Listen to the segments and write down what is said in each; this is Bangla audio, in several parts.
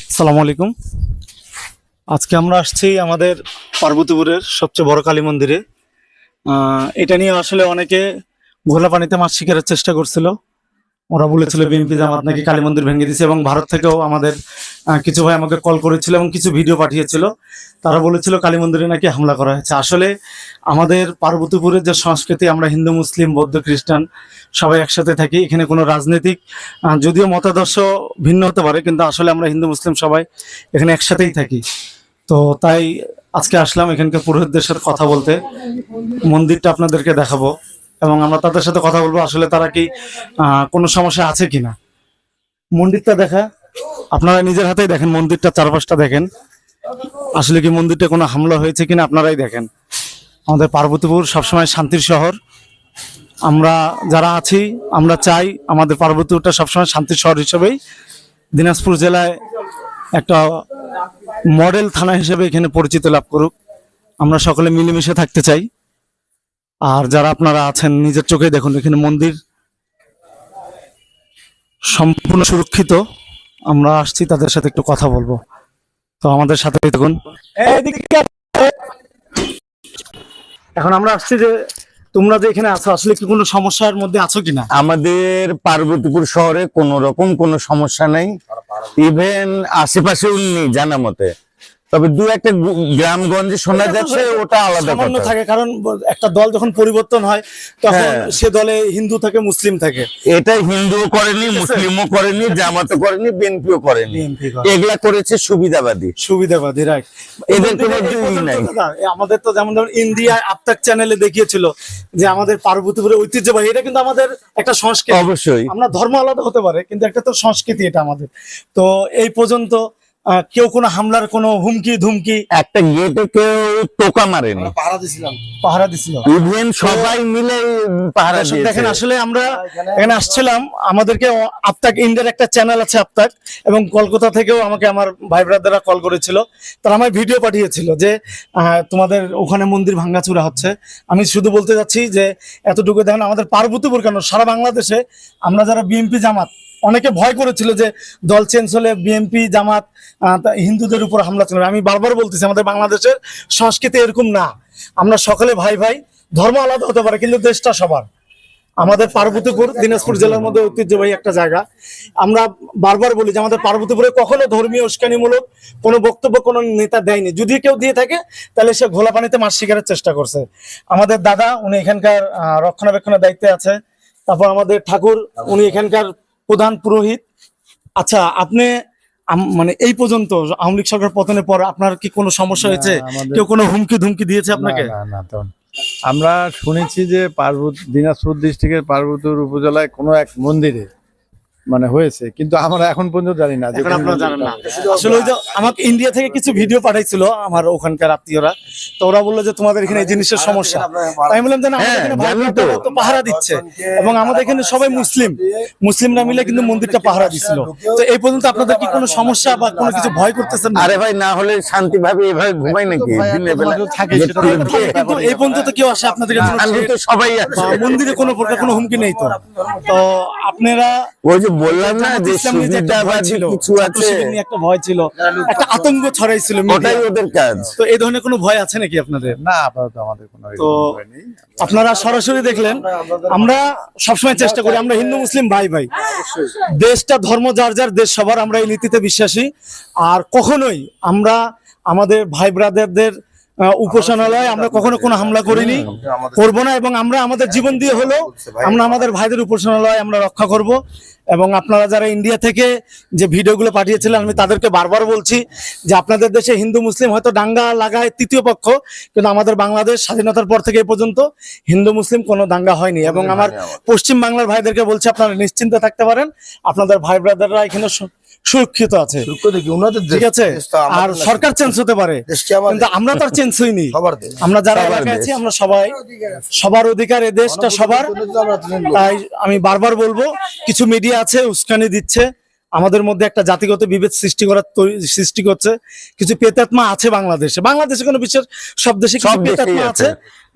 আসসালামু আলাইকুম। আজকে আমরা আসছি আমাদের পার্বতীপুরের সবচেয়ে বড় কালী মন্দিরে। এটা নিয়ে আসলে অনেকে ঘোলা পানিতে মাছ শিকারের চেষ্টা করছিল। ওরা বলেছিল বিএনপি জামাত নাকি কালী মন্দির ভেঙে দিয়েছে, এবং ভারত থেকেও আমাদের কিছু ভাই আমাকে কল করেছিল এবং কিছু ভিডিও পাঠিয়েছিল। তারা বলেছিল কালী মন্দিরে নাকি হামলা করা হয়েছে। আসলে আমাদের পার্বতীপুরের যে সংস্কৃতি, আমরা হিন্দু মুসলিম বৌদ্ধ খ্রিস্টান সবাই একসাথে থাকি। এখানে কোনো রাজনৈতিক যদিও মতাদর্শ ভিন্ন হতে পারে, কিন্তু আসলে আমরা হিন্দু মুসলিম সবাই এখানে একসাথেই থাকি। তো তাই আজকে আসলাম এখানকার পুরোহিতদের সাথে কথা বলতে, মন্দিরটা আপনাদেরকে দেখাবো এবং আমরা তাদের সাথে কথা বলবো আসলে তারা কি কোনো সমস্যা আছে কিনা। মন্দিরটা দেখা, আপনারা নিজের হাতেই দেখেন, মন্দিরটা চারপাশটা দেখেন, আসলে কি মন্দিরটা কোনো হামলা হয়েছে কিনা আপনারাই দেখেন। আমাদের পার্বতীপুর সবসময় শান্তির শহর। আমরা যারা আছি আমরা চাই আমাদের পার্বতীপুরটা সবসময় শান্তির শহর হিসেবেই দিনাজপুর জেলায় একটা মডেল থানা হিসেবে এখানে পরিচিতি লাভ করুক। আমরা সকলে মিলেমিশে থাকতে চাই। আর যারা আপনারা আছেন নিজের চোখে দেখুন, এখানে মন্দির সম্পূর্ণ সুরক্ষিত। আমরা আসছি তাদের সাথে একটু কথা বলবো, তো আমাদের সাথে দেখুন। এখন আমরা আসছি যে তোমরা যে এখানে আছো আসলে কি কোনো সমস্যার মধ্যে আছো কিনা? আমাদের পার্বতীপুর শহরে কোনো রকম কোনো সমস্যা নেই, ইভেন আশেপাশেও নেই জানা মতে। তবে দু একটা গ্রামগঞ্জে শোনা যাচ্ছে, ওটা আলাদা সামান্য কথা থাকে, কারণ একটা দল যখন পরিবর্তন হয় তখন সে দলে হিন্দু থাকে মুসলিম থাকে। এটা হিন্দুও করেনি, মুসলিমও করেনি, জামাতও করেনি, বিএনপিও করেনি। এগুলা করেছে সুবিধাবাদী, রাইট। এদের কোনো নাই। আমাদের তো যেমন ধরুন ইন্ডিয়ায় আফতাক চ্যানেলে দেখিয়েছিল যে আমাদের পার্বতীপুরের ঐতিহ্যবাহী, এটা কিন্তু আমাদের একটা সংস্কৃতি। অবশ্যই আমরা ধর্ম আলাদা হতে পারে, কিন্তু একটা তো সংস্কৃতি এটা আমাদের। তো এই পর্যন্ত কেউ কোনো হামলার কোনো হুমকি ধুমকি, একটা গেটে কেউ টোকা মারেনি, পাহারা দিছিল, ইভেন সবাই মিলে পাহারা দিয়েছে। দেখেন আসলে আমরা এখানে আসছিলাম, আমাদেরকে আফতাক ইন্ডিয়ার একটা চ্যানেল আছে আফতাক, এবং কলকাতা থেকেও আমাকে আমার ভাই ব্রাদাররা কল করেছিল। তারা আমায় ভিডিও পাঠিয়েছিল যে তোমাদের ওখানে মন্দির ভাঙাচুরা হচ্ছে। আমি শুধু বলতে যাচ্ছি যে এতটুকু দেখেন, আমাদের পার্বতীপুর কেন সারা বাংলাদেশে আমরা যারা বিএনপি জামাত, অনেকে ভয় করেছিল যে দল চেঞ্জ হলে বিএনপি জামাত হিন্দুদের উপর হামলা চলবে। আমি বারবার বলতেছি আমাদের বাংলাদেশের সংস্কৃতি এরকম না। আমরা সকলে ভাই ভাই, ধর্ম আলাদা হতে পারে কিন্তু দেশটা সবার। আমাদের পার্বতীপুর দিনাজপুর জেলার মধ্যে ঐতিহ্যবাহী একটা জায়গা। আমরা বারবার বলি যে আমাদের পার্বতীপুরে কখনো ধর্মীয় উস্কানিমূলক কোনো বক্তব্য কোনো নেতা দেয়নি। যদি কেউ দিয়ে থাকে তাহলে সে ঘোলা পানিতে মাছ শিকারের চেষ্টা করছে। আমাদের দাদা উনি এখানকার রক্ষণাবেক্ষণের দায়িত্বে আছে। তারপর আমাদের ঠাকুর উনি এখানকার প্রধান পুরোহিত। আচ্ছা, আপনি মানে এই পর্যন্ত আওয়ামী লীগ সরকার পতনের পর আপনার কি কোনো সমস্যা হয়েছে? কেউ কোনো হুমকি ধুমকি দিয়েছে আপনাকে? আমরা শুনেছি যে দিনাজপুর ডিস্ট্রিক্টের পার্বতীপুর উপজেলায় কোনো এক মন্দিরে মানে হয়েছে, কিন্তু আমরা এখন পর্যন্ত জানি না। আসলে ওই যে আমাকে ইন্ডিয়া থেকে কিছু ভিডিও পাঠাইছিল আমার ওখানকার আত্মীয়রা, তো ওরা বললো যে তোমাদের এখানে এই জিনিসের সমস্যা। আমি বললাম যে না, আমাদের এখানে তো পাহারা দিচ্ছে, এবং আমাদের এখানে সবাই মুসলিমরা মিলে কিন্তু মন্দিরটা পাহারা দিছিল। তো এই পর্যন্ত আপনাদের কি কোনো সমস্যা বা কোনো কিছু ভয় করতেছেন? আরে ভাই, না হলে শান্তিভাবে এভাবে ঘুমাই নাকি? কিন্তু এই পর্যন্ত তো কেউ আসে আপনাদের সবাই মন্দিরে কোনো প্রকার কোনো হুমকি নেই? তো তো আপনারা ওই যে বললাম না যে কিছু আছে, একটা ভয় ছিল, একটা আতঙ্ক ছড়াইছিল, ওটাই ওদের কাজ। তো এই ধরনের কোনো ভয় আছে নাকি আপনাদের? না, আপাতত আমাদের কোনো তো আপনারা সরাসরি দেখলেন। আমরা সবসময় চেষ্টা করি, আমরা হিন্দু মুসলিম ভাই ভাই, দেশটা ধর্ম যার যার, দেশ সবার, আমরা এই নীতিতে বিশ্বাসী। আর কখনোই আমরা আমাদের ভাই ব্রাদারদের উপাসনালয় আমরা কখনো কোনো হামলা করিনি, করব না, এবং আমরা আমাদের জীবন দিয়ে হলো আমরা আমাদের ভাইদের উপাসনালয় আমরা রক্ষা করব। এবং আপনারা যারা ইন্ডিয়া থেকে যে ভিডিওগুলো পাঠিয়েছিলেন, আমি তাদেরকে বারবার বলছি যে আপনাদের দেশে হিন্দু মুসলিম হয়তো দাঙ্গা লাগায় তৃতীয় পক্ষ, কিন্তু আমাদের বাংলাদেশ স্বাধীনতার পর থেকে এই পর্যন্ত হিন্দু মুসলিম কোনো দাঙ্গা হয়নি। এবং আমার পশ্চিম বাংলার ভাইদেরকে বলছি আপনারা নিশ্চিন্তে থাকতে পারেন, আপনাদের ভাই ব্রাদাররা এখানে সুরক্ষিত আছে, ঠিক আছে? আর সরকার চেঞ্জ হতে পারে, কিন্তু আমরা তো আর চেঞ্জ হইনি। আমরা যারা এলাকায় আছি আমরা সবাই, সবার অধিকার, এ দেশটা সবার। তাই আমি বারবার বলবো, কিছু মিডিয়া আছে উস্কানি দিচ্ছে, আমাদের মধ্যে একটা জাতিগত বিভেদ সৃষ্টি করছে। কিছু পেতাত্মা আছে বাংলাদেশে কোনো বিশেষ, সব দেশে কিছু পেতাত্মা আছে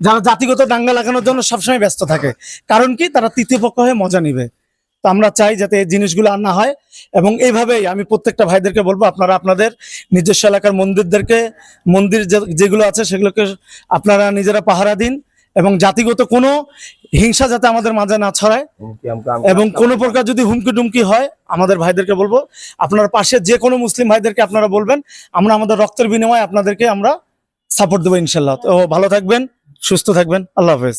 যারা জাতিগত দাঙ্গা লাগানোর জন্য সবসময় ব্যস্ত থাকে। কারণ কি? তারা তৃতীয় পক্ষ হয়ে মজা নিবে। তো আমরা চাই যাতে এই জিনিসগুলো আর না হয়, এবং এইভাবেই আমি প্রত্যেকটা ভাইদেরকে বলবো আপনারা আপনাদের নিজস্ব এলাকার মন্দির যেগুলো আছে সেগুলোকে আপনারা নিজেরা পাহারা দিন, এবং জাতিগত কোনো হিংসা যাতে আমাদের মাঝে না ছড়ায়, এবং কোনো প্রকার যদি হুমকি টুমকি হয় আমাদের ভাইদেরকে বলবো আপনার পাশে যে কোনো মুসলিম ভাইদেরকে আপনারা বলবেন, আমরা আমাদের রক্তের বিনিময়ে আপনাদেরকে আমরা সাপোর্ট দেবো ইনশাল্লাহ। তো ভালো থাকবেন, সুস্থ থাকবেন, আল্লাহ হাফেজ।